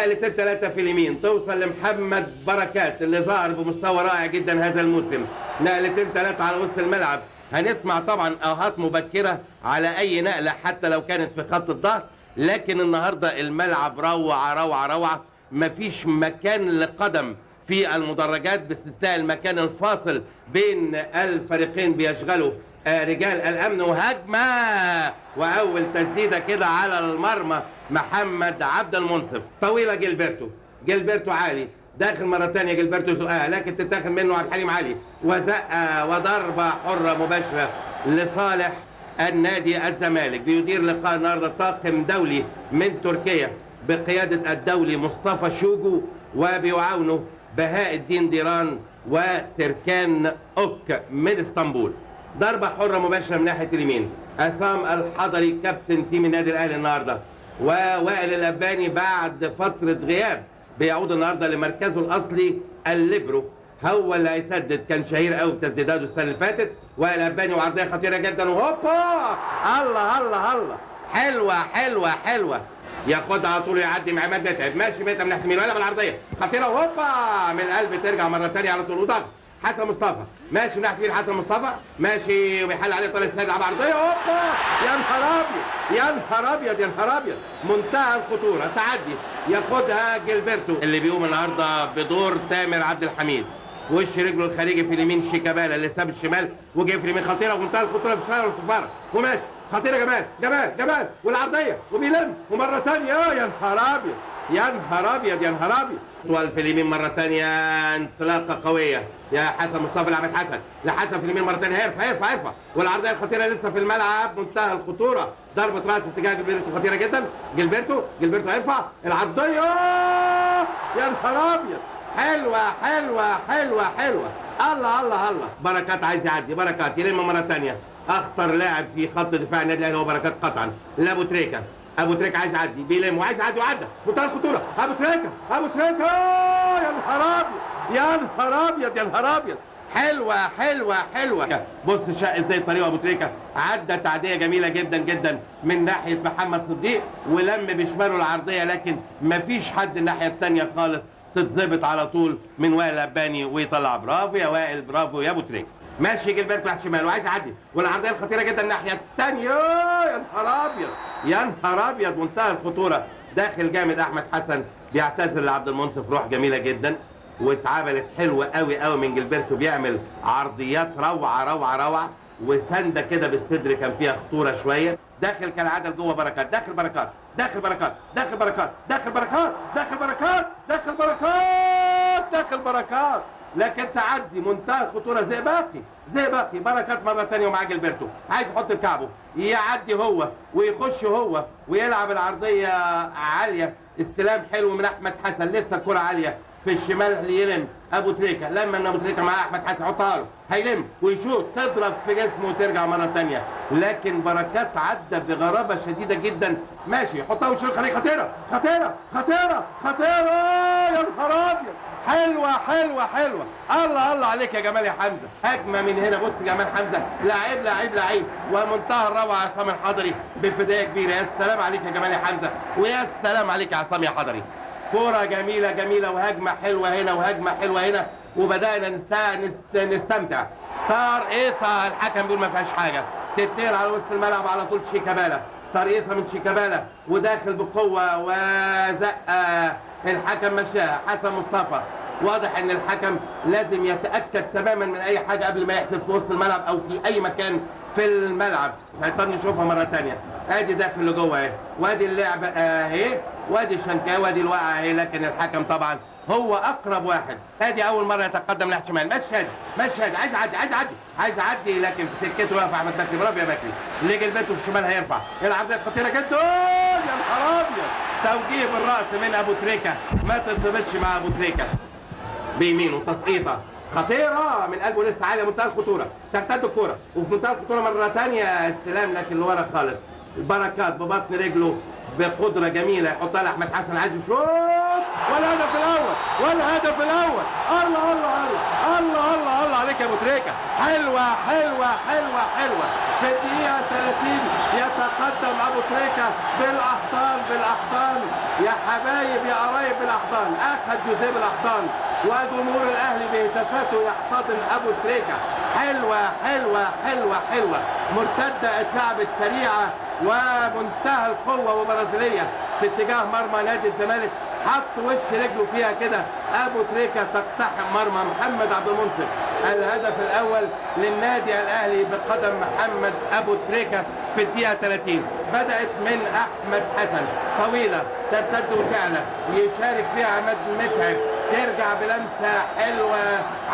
نقلتين ثلاثة في اليمين توصل لمحمد بركات اللي ظهر بمستوى رائع جدا هذا الموسم. نقلتين ثلاثة على وسط الملعب. هنسمع طبعا اهات مبكرة على اي نقلة حتى لو كانت في خط الظهر، لكن النهاردة الملعب روعة روعة روعة. مفيش مكان لقدم في المدرجات باستثناء المكان الفاصل بين الفريقين بيشغله رجال الامن. وهجمه واول تسديده كده على المرمى محمد عبد المنصف طويله. جilberto عالي داخل مره ثانيه. جilberto زقها لكن تتاخد منه عبد الحليم علي وزقه وضربه حره مباشره لصالح النادي الزمالك. بيدير لقاء النهارده طاقم دولي من تركيا بقياده الدولي مصطفى شوجو وبيعاونه بهاء الدين ديران وسركان اوك من اسطنبول. ضربة حرة مباشرة من ناحية اليمين. عصام الحضري كابتن تيم النادي الاهلي النهارده ووائل الاباني بعد فترة غياب بيعود النهارده لمركزه الاصلي الليبرو. هو اللي هيسدد، كان شهير قوي بتسديداته السنة اللي فاتت. وائل الاباني وعرضية خطيرة جدا وهوبا الله الله الله حلوة حلوة حلوة. ياخدها على طول يعدي مع عماد متعب. ماشي متعب من ناحيه اليمين ولا بالعرضيه خطيره وهوبا من القلب ترجع مره ثانيه على طول. وضغط حسن مصطفى ماشي من ناحيه اليمين. حسن مصطفى ماشي وبيحل عليه طارق السيد على عرضيه هوبا. يا نهار ابيض يا نهار ابيض يا نهار ابيض منتهى الخطوره. تعدي ياخدها جilberto اللي بيقوم النهارده بدور تامر عبد الحميد. وش رجله الخارجي في اليمين شيكابالا اللي ساب الشمال وجاي في اليمين خطيره ومنتهى الخطوره في الشمال والصفاره وماشي خطيره. جمال والعرضيه وبيلم ومره ثانيه يا نهار ابيض يا نهار ابيض يا نهار ابيض. طوال في اليمين مره ثانيه انطلاقه قويه يا حسن مصطفى لعبت حسن لحسن في اليمين مره ثانيه. هيرفع والعرضيه الخطيره لسه في الملعب منتهى الخطوره. ضربه راس اتجاه جilberto خطيره جدا. جilberto هيرفع العرضيه يا نهار ابيض حلوه حلوه حلوه حلوه. الله بركات عايز يعدي. بركات يلم مره ثانيه. اخطر لاعب في خط دفاع النادي الاهلي هو بركات قطعا. لابو تريكه عايز يعدي بيلم وعايز يعدي وعدى منتهى الخطوره. ابو تريكه يا نهار ابيض يا نهار ابيض حلوه. بص شق ازاي طريقه ابو تريكه. عدى تعديه جميله جدا جدا من ناحيه محمد صديق ولم بشماله العرضيه، لكن مفيش حد الناحيه الثانيه خالص تتظبط على طول من وائل الاباني ويطلع. برافو يا وائل برافو يا ابو تريكه. ماشي جilberto تحت شمال وعايز يعدي والعرضيه الخطيره جدا الناحيه الثانيه يا نهار ابيض منتهى الخطوره. داخل جامد احمد حسن بيعتذر لعبد المنصف. روح جميله جدا واتعملت حلوه قوي من جilberto. بيعمل عرضيات روعه وسنده كده بالصدر كان فيها خطوره شويه. داخل كالعاده لجوه بركات. داخل بركات لكن تعدي منتهى الخطوره. زئبقي بركات مره ثانيه ومعاه جilberto عايز يحط بكعبه يعدي هو ويخش هو ويلعب العرضيه عاليه. استلام حلو من احمد حسن. لسه الكره عاليه في الشمال يلم ابو تريكه. لما من ابو تريكه مع احمد حسن يحطها له هيلم ويشوط تضرب في جسمه وترجع مره ثانيه. لكن بركات عدى بغرابه شديده جدا. ماشي يحطها وش الخليج. خطيره يا نهار ابيض حلوه. الله عليك يا جمال يا حمزه. هجمه من هنا. بص جمال حمزه لعيب ومنتهى الروعه. عصام الحضري بفدايه كبيره. يا سلام عليك يا جمال يا حمزه ويا سلام عليك يا عصام يا حضري. كرة جميلة وهجمة حلوة هنا وهجمة حلوة هنا وبدأنا نستمتع. ترقيصة الحكم بيقول ما فيهاش حاجة. تتنقل على وسط الملعب على طول شيكابالا. ترقيصة من شيكابالا وداخل بقوة وزق الحكم مشاها. حسن مصطفى واضح ان الحكم لازم يتأكد تماما من اي حاجة قبل ما يحسب في وسط الملعب او في اي مكان في الملعب. هنضطر نشوفها مرة تانية. ادي داخل لجوه اهي وادي اللعبة اهي وادي الشنكاوي وادي الوقعة اهي. لكن الحكم طبعا هو اقرب واحد. ادي اول مرة يتقدم ناحية شمال. ماشي هادي عايز يعدي لكن في سكته واقف احمد بكري. برافو يا بكري. اللي جilberto في الشمال هيرفع. العرضية خطيرة جدا يا نهار ابيض. توجيه بالراس من ابو تريكة ما تتظبطش مع ابو تريكة. بيمينه تسقيطه خطيره من قلبه لسه عاليه منتهى الخطوره. ترتد الكوره وفي منتهى الخطوره مره ثانيه استلام لكن لورا خالص. بركات ببطن رجله بقدره جميله يحطها لاحمد حسن عايز يشوط والهدف الاول. الله عليك يا ابو تريكه. حلوه في الدقيقه 30 يتقدم ابو تريكة بالاحضان يا حبايب يا قرايب بالاحضان. اخذ جوزيه بالاحضان وجمهور الاهلي بهتافاته يحتضن ابو تريكة. حلوه حلوه حلوه حلوه، مرتده اتلعبت سريعه ومنتهى القوه وبرازيليه في اتجاه مرمى نادي الزمالك. حط وش رجله فيها كده ابو تريكة تقتحم مرمى محمد عبد المنصف. الهدف الاول للنادي الاهلي بقدم محمد ابو تريكة في الدقيقه 30. بدات من احمد حسن، طويله ترتد وتعلى، يشارك فيها عماد متعب، ترجع بلمسه حلوه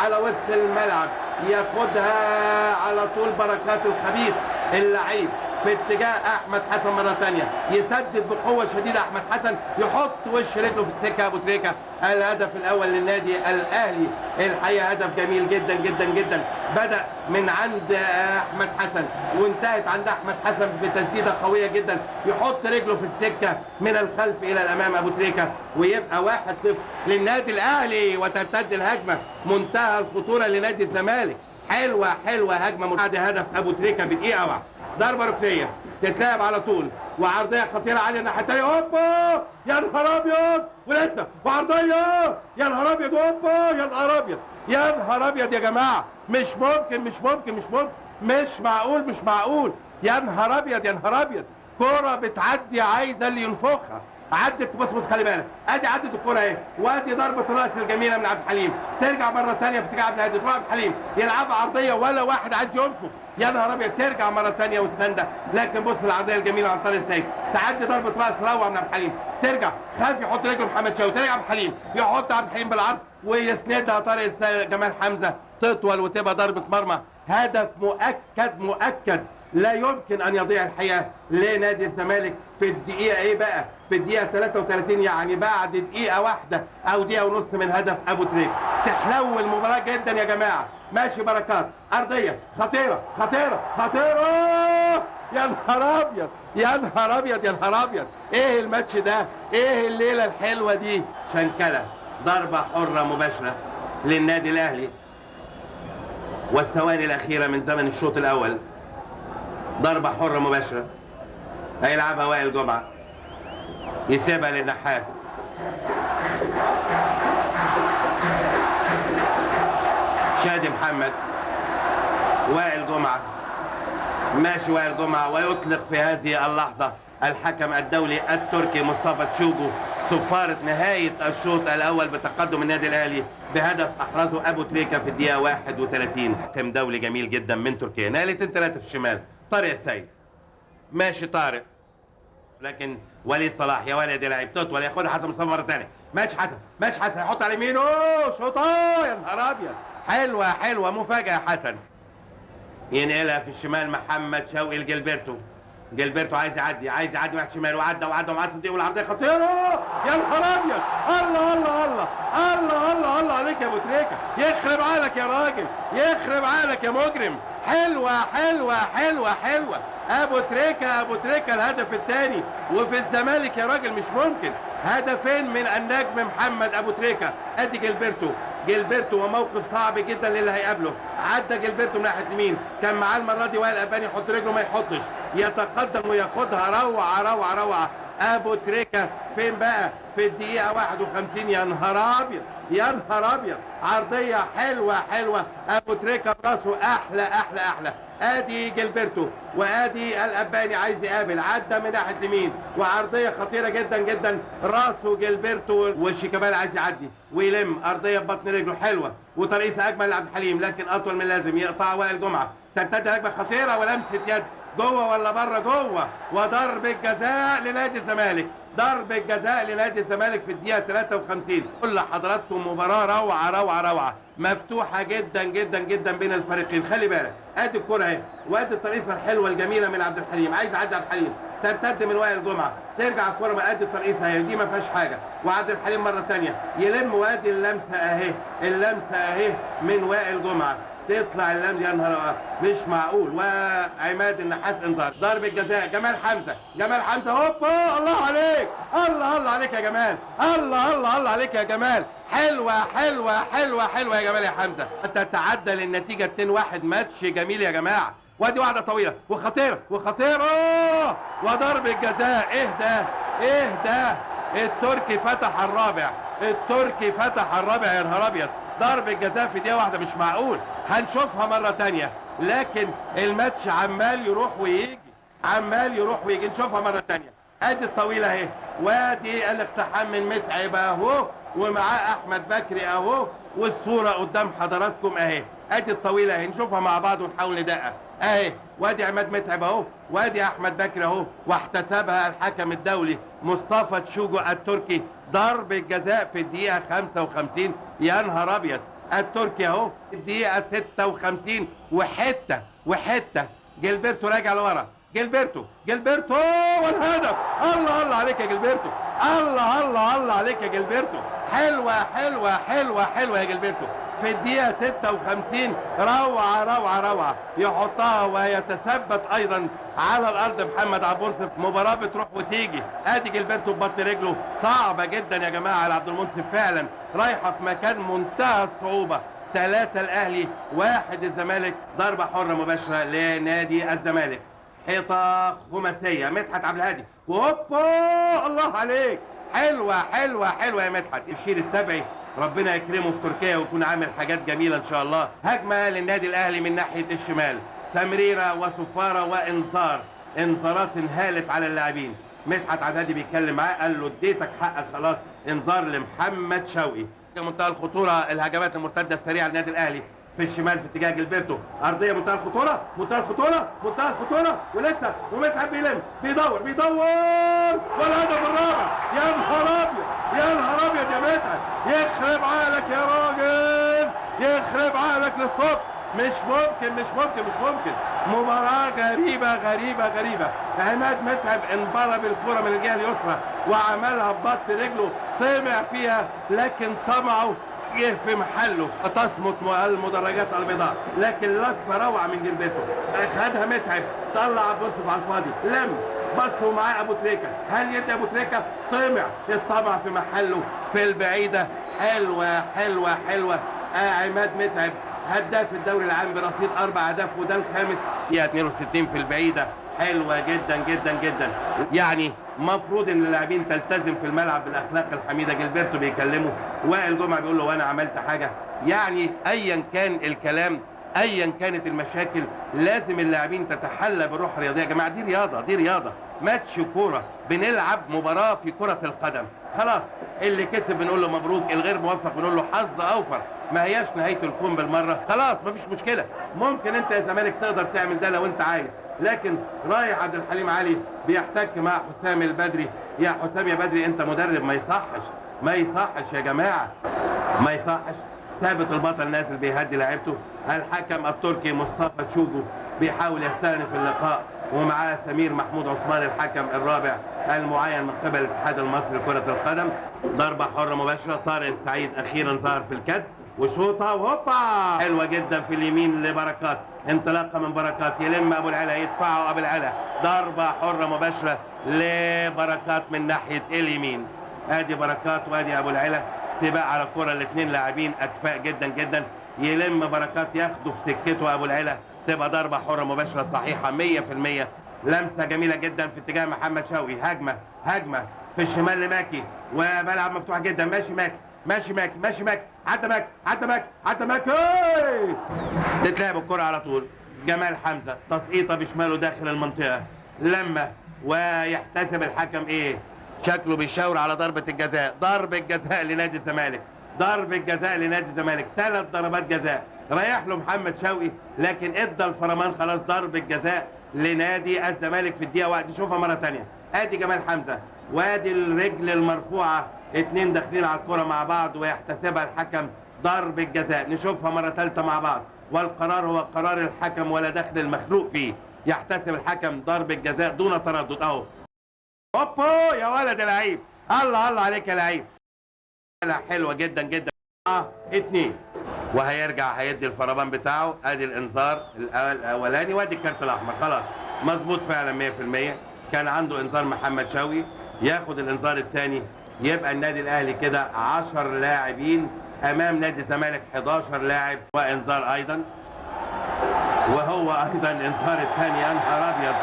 على وسط الملعب، ياخدها على طول بركات الخبيث اللعيب في اتجاه احمد حسن مره ثانيه، يسدد بقوه شديده احمد حسن، يحط وش رجله في السكه ابو تريكة. الهدف الاول للنادي الاهلي. الحقيقه هدف جميل جدا جدا جدا، بدا من عند احمد حسن وانتهت عند احمد حسن بتسديده قويه جدا، يحط رجله في السكه من الخلف الى الامام ابو تريكة، ويبقى 1-0 للنادي الاهلي. وترتد الهجمه منتهى الخطوره لنادي الزمالك. حلوه حلوه هجمه بعد هدف ابو تريكة بدقيقه واحده. ضربه ركنيه تتلعب على طول وعرضيه خطيره عاليه الناحيه الثانيه. هوبا يا نهار ابيض، ولسه وعرضيه يا نهار ابيض، هوبا يا نهار ابيض، يا نهار ابيض يا جماعه، مش ممكن مش ممكن مش ممكن، مش معقول مش معقول، يا نهار ابيض يا نهار ابيض. كرة بتعدي عايزه اللي ينفخها. عدت، بص خلي بالك، ادي عدت الكرة اهي، وادي ضربة راس الجميلة من عبد الحليم، ترجع مرة ثانية في اتجاه عبد الهادي، تروح عبد الحليم يلعبها عرضية ولا واحد عايز ينفخ، يا نهار ابيض، ترجع مرة ثانية والسندة، لكن بص العرضية الجميلة عن طارق السيد، تعدي ضربة راس روعة من عبد الحليم، ترجع خاف يحط رجله محمد شوقي، ترجع عبد الحليم يحط عبد الحليم بالعرض ويسندها طارق جمال حمزة، تطول وتبقى ضربة مرمى. هدف مؤكد مؤكد لا يمكن ان يضيع الحقيقه لنادي الزمالك في الدقيقه ايه بقى؟ في الدقيقه 33، يعني بعد دقيقه واحده او دقيقه ونص من هدف ابو تريكة. تحلو المباراه جدا يا جماعه. ماشي بركات، ارضيه خطيره خطيره خطيره، يا نهار ابيض يا نهار ابيض يا نهار ابيض، ايه الماتش ده؟ ايه الليله الحلوه دي؟ شنكله، ضربه حره مباشره للنادي الاهلي، والثواني الاخيره من زمن الشوط الاول. ضربة حرة مباشرة هيلعبها وائل جمعة، يسيبها للنحاس، شادي محمد، وائل جمعة، ماشي وائل جمعة، ويطلق في هذه اللحظة الحكم الدولي التركي مصطفى تشوجو صفارة نهاية الشوط الأول بتقدم النادي الأهلي بهدف أحرزه أبو تريكة في الدقيقة 31. حكم دولي جميل جدا من تركيا، نقلتين 3 في الشمال، طارق السيد، ماشي طارق، لكن وليد صلاح يا ولد يا لعيب تطول، ياخدها حسن مصطفى مره ثانيه، ماشي حسن ماشي حسن، هيحط على يمينه شوطه، يا نهار ابيض، حلوه حلوه مفاجاه حسن، ينقلها في الشمال محمد شوقي لجilberto، جilberto عايز يعدي ناحيه الشمال، وعدى ومعاه صديق، والعرضيه خطيره، يا نهار ابيض، الله الله الله الله الله الله عليك يا ابو تريكة، يخرب عقلك يا راجل، يخرب عقلك يا مجرم. حلوه حلوه حلوه حلوه، ابو تريكة الهدف الثاني، وفي الزمالك يا راجل مش ممكن، هدفين من النجم محمد ابو تريكة. ادي جilberto وموقف صعب جدا للي هيقابله، عدى جilberto من ناحيه اليمين، كان معاه المره دي وائل اباني يحط رجله ما يحطش، يتقدم وياخدها، روعه روعه روعه. ابو تريكة فين بقى؟ في الدقيقه 51، يا نهار ابيض يا نهار ابيض، عرضيه حلوه حلوه، ابو تريكة براسه احلى احلى احلى. ادي جilberto وادي الاباني عايز يقابل، عدى من ناحيه اليمين وعرضيه خطيره جدا جدا، راسه جilberto والشيكابالا عايز يعدي ويلم، ارضيه ببطن رجله حلوه، وترقيصه اجمل لعبد الحليم لكن اطول من لازم، يقطع وائل جمعه، ترتد هجمه خطيره ولمسه يد جوه ولا بره؟ جوه، وضربه جزاء لنادي الزمالك، ضربة جزاء لنادي الزمالك في الدقيقة 53. كل حضراتكم مباراة روعة روعة روعة، مفتوحة جدا جدا جدا بين الفريقين. خلي بالك، ادي الكرة اهي، وادي الترقيصة الحلوة الجميلة من عبد الحليم، عايز يعدي عبد الحليم، ترتد من وائل جمعة، ترجع الكرة ما ادي الترقيصة اهي، دي ما فيهاش حاجة، وعبد الحليم مرة ثانية يلم، وادي اللمسة اهي، اللمسة اهي من وائل جمعة، تطلع اللمسة، يا نهار مش معقول، وعماد النحاس انذار. ضربة جزاء جمال حمزة، هوبا، الله عليك، الله الله عليك يا جمال، الله الله الله عليك يا جمال، حلوة حلوة حلوة حلوة يا جمال يا حمزة، تتعدى للنتيجة 2-1. ماتش جميل يا جماعة، وادي واحده طويله وخطيره وخطيره وضرب الجزاء. ايه ده التركي فتح الرابع، التركي فتح الرابع يا نهار ابيض. ضرب الجزاء في دقيقه واحده مش معقول. هنشوفها مره تانية، لكن الماتش عمال يروح ويجي عمال يروح ويجي. نشوفها مره تانية. ادي الطويله اهي، وادي الاقتحام من متعب اهو، ومعاه احمد بكري اهو، والصوره قدام حضراتكم اهي. ادي الطويله اهي، نشوفها مع بعض ونحاول ندقق اهي. وادي عماد متعب اهو، وادي احمد بكري اهو، واحتسبها الحكم الدولي مصطفى تشوجو التركي. ضرب الجزاء في الدقيقه 55. يا نهار ابيض، التركي اهو الدقيقه 56 وحته. جilberto راجع لورا، جilberto والهدف. الله عليك يا جilberto، الله عليك يا جilberto. حلوه يا جilberto في الدقيقة 56. روعة يحطها ويتثبت أيضا على الأرض محمد عبد المنصف. مباراة بتروح وتيجي. أدي جilberto ببطن رجله. صعبة جدا يا جماعة على عبد المنصف، فعلا رايحة في مكان منتهى الصعوبة. 3 الأهلي 1 الزمالك. ضربة حرة مباشرة لنادي الزمالك. حيطة خماسية. مدحت عبد الهادي وهوبا، الله عليك. حلوة يا مدحت. الشير التبعي ربنا يكرمه في تركيا ويكون عامل حاجات جميلة ان شاء الله. هجمة للنادي الاهلي من ناحية الشمال، تمريرة وصفارة وانذار. انذارات انهالت على اللاعبين. مدحت عبد الهادي بيتكلم معاه قال له اديتك حقك خلاص. انذار لمحمد شوقي. منتهى الخطورة الهجمات المرتدة السريعة للنادي الاهلي في الشمال في اتجاه جilberto. ارضيه منتهى الخطوره ولسه، ومتعب بيلم بيدور والهدف الرابع. يا نهار ابيض يا متعب، يخرب عقلك يا راجل، يخرب عقلك للصبح. مش ممكن. مباراة غريبة. عماد متعب انضرب الكرة من الجهة اليسرى وعملها ببط رجله، طمع فيها لكن طمعه جه في محله. تصمت المدرجات البيضاء، لكن لفه روعه من جilberto. خدها متعب، طلع عبد المنصف على الفاضي، لم بص ومعاه ابو تريكه. هل يدي ابو تريكه؟ طمع الطمع في محله في البعيده. حلوه. عماد متعب هداف الدوري العام برصيد 4 أهداف وده الخامس. دقيقه 62 في البعيده. حلوه جدا. يعني مفروض ان اللاعبين تلتزم في الملعب بالاخلاق الحميده. جilberto بيكلمه، وائل جمعه بيقول له وانا عملت حاجه. يعني ايا كان الكلام، ايا كانت المشاكل، لازم اللاعبين تتحلى بالروح الرياضيه. يا جماعه دي رياضه، ماتش كوره، بنلعب مباراه في كره القدم. خلاص اللي كسب بنقول له مبروك، الغير موفق بنقول له حظ اوفر. ما هياش نهايه الكون بالمره. خلاص مفيش مشكله. ممكن انت يا زمالك تقدر تعمل ده لو انت عايز، لكن رايح عبد الحليم علي بيحتك مع حسام البدري. يا حسام يا بدري انت مدرب، ما يصحش يا جماعه، ما يصحش. ثابت البطل نازل بيهدي لاعيبته. الحكم التركي مصطفى تشوجو بيحاول يستأنف اللقاء، ومعاه سمير محمود عثمان الحكم الرابع المعين من قبل الاتحاد المصري لكرة القدم. ضربة حرة مباشرة. طارق السعيد اخيرا ظهر في الكد وشوطه وهوبا حلوه جدا في اليمين لبركات. انطلاقه من بركات، يلم ابو العلا، يدفعه ابو العلا. ضربه حره مباشره لبركات من ناحيه اليمين. ادي بركات وادي ابو العلا. سباق على الكره، الاثنين لاعبين اكفاء جدا. يلم بركات، ياخده في سكته ابو العلا. تبقى ضربه حره مباشره صحيحه 100%. لمسه جميله جدا في اتجاه محمد شوقي. هجمه في الشمال لماكي، وملعب مفتوح جدا. ماشي ماكي. عدى ماكي. تتلعب الكرة على طول. جمال حمزة تسقيطة بشماله داخل المنطقة. لما ويحتسب الحكم ايه؟ شكله بيشاور على ضربة الجزاء لنادي الزمالك. 3 ضربات جزاء رايح له محمد شوقي، لكن ادى الفرمان خلاص. ضربة جزاء لنادي الزمالك في الدقيقة 1. نشوفها مرة تانية. ادي جمال حمزة وادي الرجل المرفوعة، 2 داخلين على الكرة مع بعض ويحتسبها الحكم ضربة جزاء. نشوفها مرة ثالثة مع بعض، والقرار هو قرار الحكم ولا دخل المخلوق فيه. يحتسب الحكم ضربة جزاء دون تردد اهو. هوبا يا ولد يا لعيب، الله عليك يا لعيب. حلوة جدا. 2 وهيرجع هيدي الفرمان بتاعه. ادي الانذار الاولاني وادي الكارت الاحمر. خلاص مظبوط فعلا 100%. كان عنده انذار محمد شوقي، ياخد الانذار الثاني. يبقى النادي الاهلي كده 10 لاعبين امام نادي الزمالك 11 لاعب، وانذار ايضا. وهو ايضا انذار الثاني. يا نهار ابيض،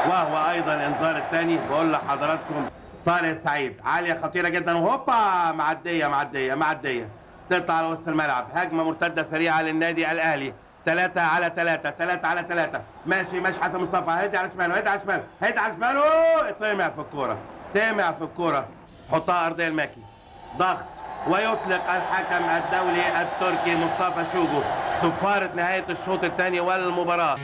وهو ايضا انذار الثاني. بقول لحضراتكم طارق السعيد عاليه خطيره جدا، وهوبا معديه تطلع على وسط الملعب. هجمه مرتده سريعه للنادي الاهلي. 3 على 3 ماشي حسن مصطفى، هيدي على شماله طمع في الكوره. حطها ارضيه الماكي، ضغط، ويطلق الحكم الدولي التركي مصطفى شوبو صفارة نهاية الشوط الثاني والمباراة.